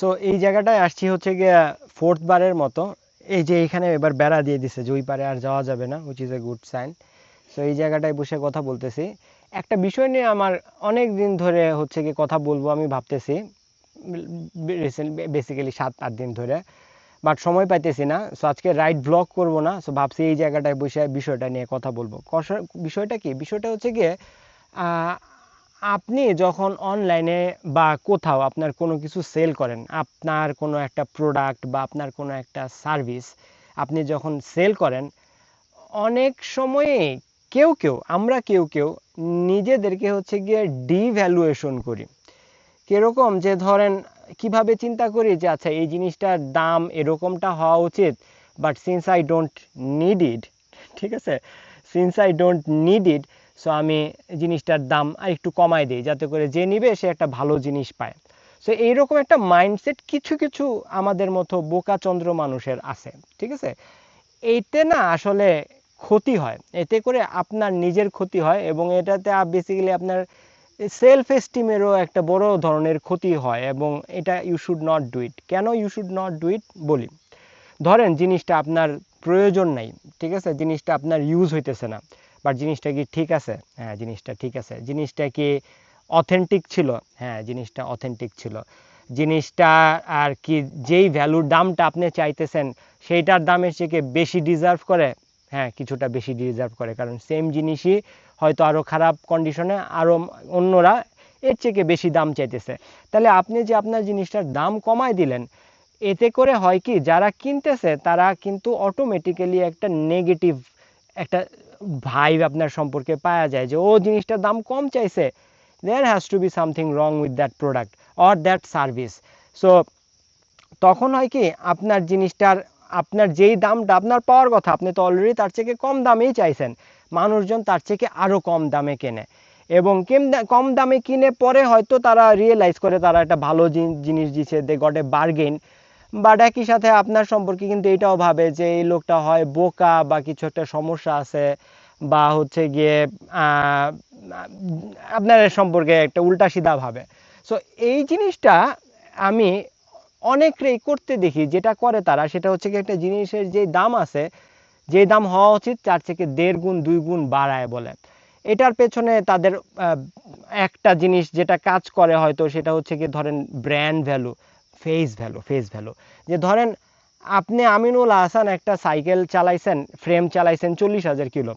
So এই জায়গাটায় আসছি হচ্ছে গিয়ে ফোর্থ বারের মতো। এই যে এখানে এবার বেড়া দিয়ে দিছে যে ওই পারে আর যাওয়া যাবে না, which is a good sign. So এই জায়গাটায় বসে কথা বলতেছি একটা বিষয় নিয়ে। আমার অনেক দিন ধরে হচ্ছে কি কথা বলবো আমি ভাবতেছি, রিসেন্ট বেসিক্যালি 7-8 দিন ধরে, বাট সময় পাইতেছি না। সো আজকে রাইড ব্লগ করব না, সো ভাবছি এই জায়গাটায় বসে বিষয়টা নিয়ে কথা বলবো। বিষয়টা কি, বিষয়টা হচ্ছে গিয়ে আপনি যখন অনলাইনে বা কোথাও আপনার কোনো কিছু সেল করেন, আপনার কোনো একটা প্রোডাক্ট বা আপনার কোনো একটা সার্ভিস আপনি যখন সেল করেন, অনেক সময়ে কেউ কেউ নিজেদেরকে হচ্ছে গিয়ে ডিভ্যালুয়েশন করি। কিরকম, যে ধরেন কিভাবে চিন্তা করি যে আচ্ছা এই জিনিসটার দাম এরকমটা হওয়া উচিত, but since I don't need it, ঠিক আছে, since I don't need it, so আমি জিনিসটার দাম আর একটু কমাই দিই যাতে করে যে নিবে সে একটা ভালো জিনিস পায়। সো এইরকম একটা মাইন্ডসেট কিছু কিছু আমাদের মতো বোকাচন্দ্র মানুষের আছে, ঠিক আছে। এইতে না আসলে ক্ষতি হয়, এতে করে আপনার নিজের ক্ষতি হয় এবং এটাতে বেসিক্যালি আপনার সেলফ এস্টিমেরও একটা বড় ধরনের ক্ষতি হয়, এবং এটা you should not do it. কেন you should not do it বলি, ধরেন জিনিসটা আপনার প্রয়োজন নাই, ঠিক আছে, জিনিসটা আপনার ইউজ হইতেছে না, বাট জিনিসটা কি ঠিক আছে? হ্যাঁ, জিনিসটা ঠিক আছে। জিনিসটা কি অথেন্টিক ছিল? হ্যাঁ, জিনিসটা অথেন্টিক ছিল। জিনিসটা আর কি যেই ভ্যালুর দামটা আপনি চাইতেছেন সেইটার দামের থেকে বেশি ডিজার্ভ করে? হ্যাঁ, কিছুটা বেশি ডিজার্ভ করে, কারণ সেম জিনিসই হয়তো আরও খারাপ কন্ডিশনে আরও অন্যরা এর থেকে বেশি দাম চাইতেছে। তাহলে আপনি যে আপনার জিনিসটার দাম কমায় দিলেন, এতে করে হয় কি, যারা কিনতেছে তারা কিন্তু অটোমেটিক্যালি একটা নেগেটিভ একটা ভাইব আপনার সম্পর্কে পাওয়া যায়, যে ও জিনিসটার দাম কম চাইছে, there has to be something wrong with that product or that service. So তখন হয় কি, আপনার জিনিসটার আপনার যেই দামটা আপনার পাওয়ার কথা, আপনি তো অলরেডি তার থেকে কম দামেই চাইছেন, মানুষজন তার থেকে আরও কম দামে কেনে, এবং কম দামে কিনে পরে হয়তো তারা রিয়েলাইজ করে তারা একটা ভালো জিনিস দিচ্ছে, they got a bargain. But একই সাথে আপনার সম্পর্কে কিন্তু এটাও ভাবে যে এই লোকটা হয় বোকা বা কিছু একটা সমস্যা আছে, বা হচ্ছে গিয়ে আপনার সম্পর্কে একটা উল্টা সিধা ভাবে। সো এই জিনিসটা আমি অনেকটাই করতে দেখি। যেটা করে তারা, সেটা হচ্ছে কি, একটা জিনিসের যে দাম আছে, যে দাম হওয়া উচিত তার থেকে 1.5 গুণ 2 গুণ বাড়ায় বলে। এটার পেছনে তাদের একটা জিনিস যেটা কাজ করে হয়তো, সেটা হচ্ছে কি, ধরেন ব্র্যান্ড ভ্যালু, ফেস ভ্যালু। যে ধরেন আপনি আমিনুল হাসান একটা সাইকেল চালাইছেন, ফ্রেম চালাইছেন 40,000 কিলো,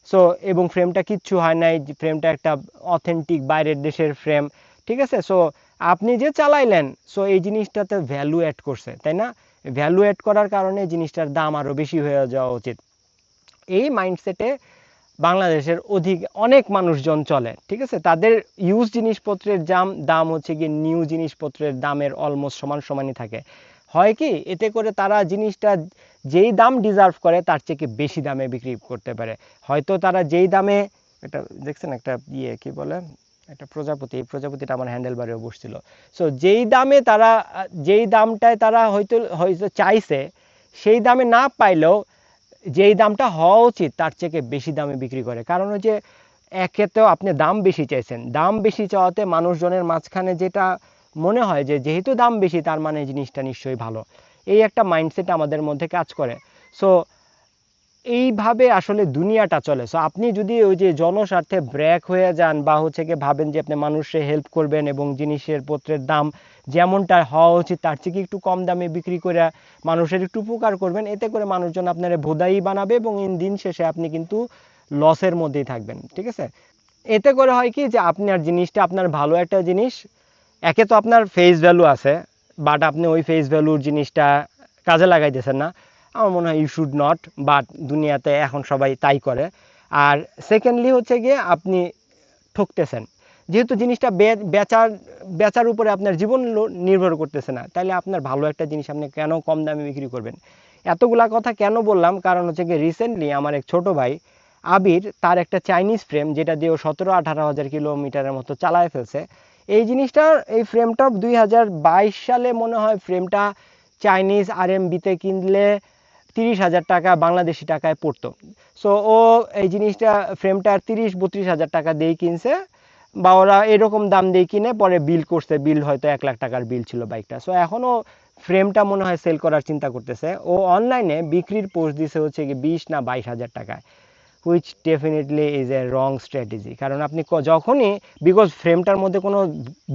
সো এবং ফ্রেমটা কিচ্ছু হয় নাই, ফ্রেমটা একটা অথেন্টিক বাইরের দেশের ফ্রেম, ঠিক আছে। সো আপনি যে চালাইলেন, সো এই জিনিসটাতে ভ্যালু অ্যাড করছে, তাই না? ভ্যালু অ্যাড করার কারণে জিনিসটার দাম আরও বেশি হয়ে যাওয়া উচিত। এই মাইন্ডসেটে বাংলাদেশের অনেক মানুষজন চলে, ঠিক আছে। তাদের ইউজ জিনিসপত্রের দাম হচ্ছে গিয়ে নিউ জিনিসপত্রের দামের অলমোস্ট সমান সমানই থাকে। হয় কি, এতে করে তারা জিনিসটা যেই দাম ডিজার্ভ করে তার থেকে বেশি দামে বিক্রি করতে পারে। হয়তো তারা যেই দামে, এটা দেখছেন একটা কি বলে, একটা প্রজাপতি, এই প্রজাপতিটা আমার হ্যান্ডেল বারেও বসছিল। সো যেই দামটায় তারা হয়তো হয়তো চাইছে, সেই দামে না পাইলেও যেই দামটা হওয়া উচিত তার থেকে বেশি দামে বিক্রি করে। কারণ হচ্ছে, একে তো আপনি দাম বেশি চাইছেন, দাম বেশি চাওয়াতে মানুষজনের মাঝখানে যেটা মনে হয় যে যেহেতু দাম বেশি তার মানে জিনিসটা নিশ্চয়ই ভালো, এই একটা মাইন্ডসেট আমাদের মধ্যে কাজ করে। সো এইভাবে আসলে দুনিয়াটা চলে। সো আপনি যদি ওই যে জনস্বার্থে ব্র্যাক হয়ে যান, বা হচ্ছে কি ভাবেন যে আপনি মানুষের হেল্প করবেন এবং জিনিসের পত্রের দাম যেমনটা হওয়া উচিত তার থেকে একটু কম দামে বিক্রি করে মানুষের একটু উপকার করবেন, এতে করে মানুষজন আপনার ভোদাই বানাবে এবং দিন শেষে আপনি কিন্তু লসের মধ্যেই থাকবেন, ঠিক আছে। এতে করে হয় কি, যে আপনার জিনিসটা আপনার ভালো একটা জিনিস, একে তো আপনার ফেস ভ্যালু আছে, বাট আপনি ওই ফেস ভ্যালুর জিনিসটা কাজে লাগাইতেছেন না। আমার মনে হয় ইউ শুড নট, বাট দুনিয়াতে এখন সবাই তাই করে। আর সেকেন্ডলি হচ্ছে গিয়ে আপনি ঠকতেছেন, যেহেতু জিনিসটা বেচার বেচার উপরে আপনার জীবন নির্ভর করতেছে না, তাহলে আপনার ভালো একটা জিনিস আপনি কেন কম দামে বিক্রি করবেন? এতগুলা কথা কেন বললাম, কারণ হচ্ছে গিয়ে রিসেন্টলি আমার এক ছোট ভাই আবির, তার একটা চাইনিজ ফ্রেম যেটা দিয়ে 17-18 হাজার কিলোমিটারের মতো চালায় ফেলছে। এই জিনিসটা, এই ফ্রেমটা 2022 সালে মনে হয় ফ্রেমটা চাইনিজ আরএমবিতে কিনলে 30,000 টাকা বাংলাদেশি টাকায় পড়তো। সো ও এই জিনিসটা ফ্রেমটা 30-32 হাজার টাকা দিয়েই কিনছে, বা ওরা এরকম দাম দিয়ে কিনে পরে বিল করছে, বিল হয়তো 1 লাখ টাকার বিল ছিল বাইকটা। সো এখনও ফ্রেমটা মনে হয় সেল করার চিন্তা করতেছে। ও অনলাইনে বিক্রির পোস্ট দিছে হচ্ছে কি 20 না 22 হাজার টাকায়, which definitely is a wrong strategy. কারণ আপনি যখনই, বিকজ ফ্রেমটার মধ্যে কোনো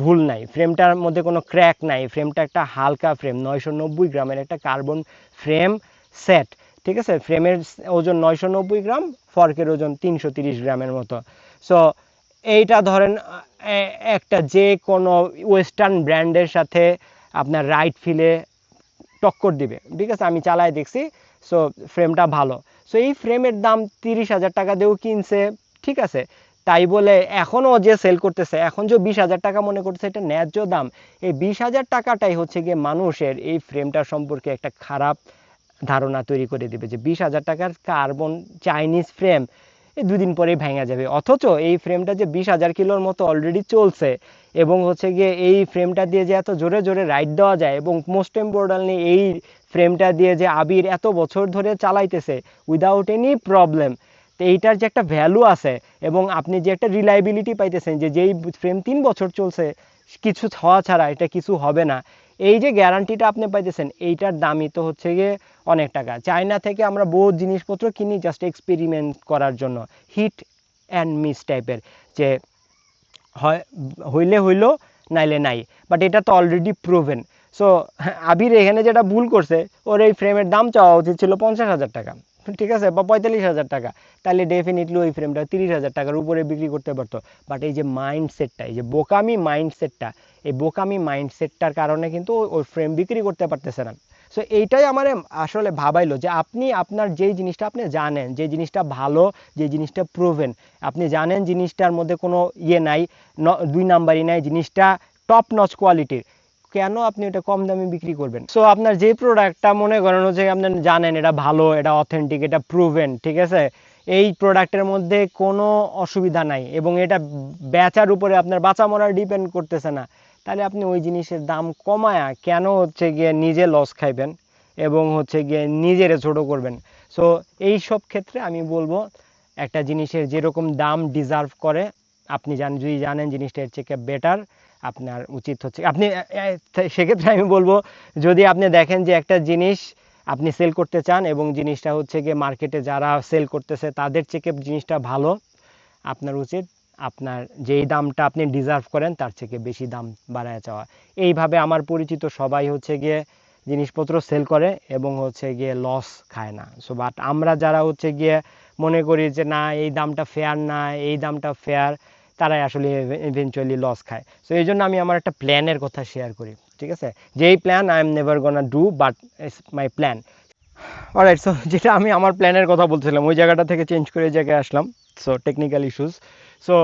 ভুল নাই, ফ্রেমটার মধ্যে কোনো ক্র্যাক নাই, ফ্রেমটা একটা হালকা ফ্রেম, 990 গ্রামের একটা কার্বন ফ্রেম সেট, ঠিক আছে। ফ্রেমের ওজন 990 গ্রাম, ফর্কের ওজন 330 গ্রামের মতো। সো এইটা ধরেন একটা যে কোনো ওয়েস্টার্ন ব্র্যান্ডের সাথে আপনার রাইট ফিলে টক্কর দিবে, ঠিক আছে। আমি চালায় দেখছি, সো ফ্রেমটা ভালো। সো এই ফ্রেমের দাম 30,000 টাকা দিয়েও কিনছে, ঠিক আছে। তাই বলে এখনও যে সেল করতেছে, এখন যে 20,000 টাকা মনে করতেছে এটা ন্যায্য দাম, এই 20,000 টাকাটাই হচ্ছে গিয়ে মানুষের এই ফ্রেমটা সম্পর্কে একটা খারাপ ধারণা তৈরি করে দিবে, যে 20,000 টাকার কার্বন চাইনিজ ফ্রেম এই 2 দিন পরেই ভেঙে যাবে। অথচ এই ফ্রেমটা যে 20,000 কিলোর মতো অলরেডি চলছে, এবং হচ্ছে গিয়ে এই ফ্রেমটা দিয়ে যে এত জোরে জোরে রাইড দেওয়া যায়, এবং মোস্ট ইম্পর্টেন্টলি এই ফ্রেমটা দিয়ে যে আবির এত বছর ধরে চালাইতেছে উইদাউট এনি প্রবলেম, তো এইটার যে একটা ভ্যালু আছে, এবং আপনি যে একটা রিলায়েবিলিটি পাইতেছেন যে যেই ফ্রেম 3 বছর চলছে কিছু হওয়া ছাড়া এটা কিছু হবে না, এই যে গ্যারান্টিটা আপনি পাইতেছেন, এইটার দামই তো হচ্ছে গিয়ে অনেক টাকা। চায়না থেকে আমরা বহু জিনিসপত্র কিনি জাস্ট এক্সপেরিমেন্ট করার জন্য, হিট অ্যান্ড মিস টাইপের, যে হয় হইলে হইলো নাইলে নাই, বাট এটা তো অলরেডি প্রুভেন। সো আবির এখানে যেটা ভুল করছে, ওর এই ফ্রেমের দাম চাওয়া উচিত ছিল 50,000 টাকা, ঠিক আছে, বা 45,000 টাকা, তাহলে ডেফিনেটলি ওই ফ্রেমটা 30,000 টাকার উপরে বিক্রি করতে পারতো। বাট এই যে মাইন্ডসেটটা, এই যে বোকামি মাইন্ডসেটটা, এই বোকামি মাইন্ডসেটটার কারণে কিন্তু ওই ফ্রেম বিক্রি করতে পারতেছে না। সো এইটাই আমার আসলে ভাবাইলো, যে আপনি আপনার যেই জিনিসটা আপনি জানেন, যে জিনিসটা ভালো, যে জিনিসটা প্রুভেন, আপনি জানেন জিনিসটার মধ্যে কোনো ইয়ে নাই, 2 নাম্বারই নাই, জিনিসটা টপ নচ কোয়ালিটির, কেন আপনি এটা কম দামে বিক্রি করবেন? সো আপনার যে প্রোডাক্টটা মনে করেন হচ্ছে আপনি জানেন এটা ভালো, এটা অথেন্টিক, এটা প্রুভেন, ঠিক আছে, এই প্রোডাক্টের মধ্যে কোনো অসুবিধা নাই, এবং এটা বেচার উপরে আপনার বাঁচা মরা ডিপেন্ড করতেছে না, তাহলে আপনি ওই জিনিসের দাম কমায়া কেন হচ্ছে গিয়ে নিজে লস খাইবেন এবং হচ্ছে গিয়ে নিজেরে ছোট করবেন? সো এই সব ক্ষেত্রে আমি বলবো একটা জিনিসের যেরকম দাম ডিজার্ভ করে, আপনি যদি জানেন জিনিসটা এর থেকে বেটার, আপনার উচিত হচ্ছে আপনি সেক্ষেত্রে আমি বলবো, যদি আপনি দেখেন যে একটা জিনিস আপনি সেল করতে চান এবং জিনিসটা হচ্ছে গিয়ে মার্কেটে যারা সেল করতেছে তাদের থেকে জিনিসটা ভালো, আপনার উচিত আপনার যেই দামটা আপনি ডিজার্ভ করেন তার থেকে বেশি দাম বাড়ায় চাওয়া। এইভাবে আমার পরিচিত সবাই হচ্ছে গিয়ে জিনিসপত্র সেল করে এবং হচ্ছে গিয়ে লস খায় না। সো বাট আমরা যারা হচ্ছে গিয়ে মনে করি যে না এই দামটা ফেয়ার না, এই দামটা ফেয়ার, তারাই আসলে ইভেনচুয়ালি লস খায়। সো এই জন্য আমি আমার একটা প্ল্যানের কথা শেয়ার করি, ঠিক আছে, যেই plan I am never gonna do, but it's my plan. Alright, so যেটা আমি আমার প্ল্যানের কথা বলছিলাম ওই জায়গাটা থেকে চেঞ্জ করে এই জায়গায় আসলাম। So technical issues. সো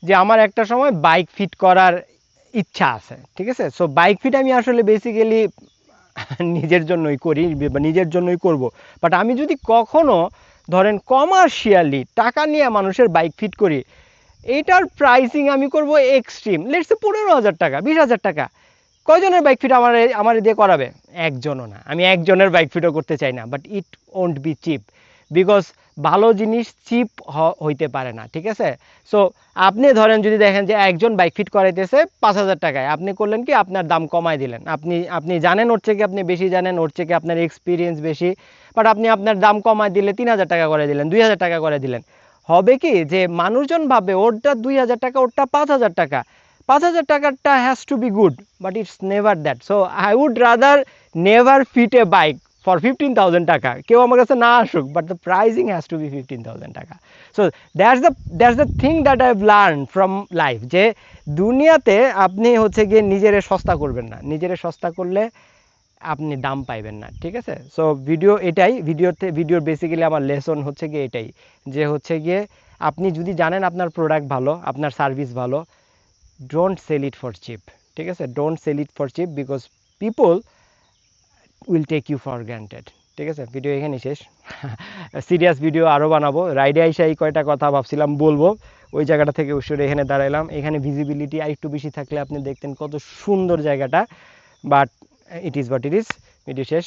যে আমার একটা সময় বাইক ফিট করার ইচ্ছা আছে, ঠিক আছে। সো বাইক ফিট আমি আসলে বেসিক্যালি নিজের জন্যই করি বা নিজের জন্যই করব। বাট আমি যদি কখনো ধরেন কমার্শিয়ালি টাকা নিয়ে মানুষের বাইক ফিট করি, এইটার প্রাইসিং আমি করব এক্সট্রিম, লেটস সে 15,000 টাকা, 20,000 টাকা। কয়জনের বাইক ফিট আমার দিয়ে করাবে? একজনও না। আমি একজনের বাইক ফিটও করতে চাই না, but it won't be cheap, because ভালো জিনিস চিপ হইতে পারে না, ঠিক আছে। সো আপনি ধরেন যদি দেখেন যে একজন বাইক ফিট করাইতেছে 5,000 টাকায়, আপনি করলেন কি আপনার দাম কমায় দিলেন, আপনি জানেন ওর থেকে আপনি বেশি জানেন, ওর থেকে আপনার এক্সপিরিয়েন্স বেশি, বাট আপনি আপনার দাম কমায় দিলে 3,000 টাকা করে দিলেন, 2,000 টাকা করে দিলেন, হবে কি যে মানুষজন ভাববে ওরটা 2,000 টাকা, ওরটা 5,000 টাকা, 5,000 টাকারটা has to be good, but it's never that. So I would rather never fit a bike for 15,000 টাকা, কেউ আমার কাছে না আসুক, but the pricing has to be 15,000 টাকা। So that's the thing that I have learn from life, যে দুনিয়াতে আপনি হচ্ছে গিয়ে নিজেরে সস্তা করবেন না, নিজেরে সস্তা করলে আপনি দাম পাইবেন না, ঠিক আছে। সো ভিডিওর বেসিক্যালি আমার লেসন হচ্ছে গিয়ে এটাই, যে হচ্ছে গিয়ে আপনি যদি জানেন আপনার প্রোডাক্ট ভালো, আপনার সার্ভিস ভালো, don't sell it for cheap, ঠিক আছে, don't sell it for cheap, because people will take you for granted, ঠিক আছে। ভিডিও এখানেই শেষ। সিরিয়াস ভিডিও আরও বানাবো, রাইডে আইসা এই কয়টা কথা ভাবছিলাম বলবো, ওই জায়গাটা থেকে উৎসরে এখানে দাঁড়াইলাম। এখানে ভিজিবিলিটি আর একটু বেশি থাকলে আপনি দেখতেন কত সুন্দর জায়গাটা, বাট ইট ইজ ভিডিও শেষ।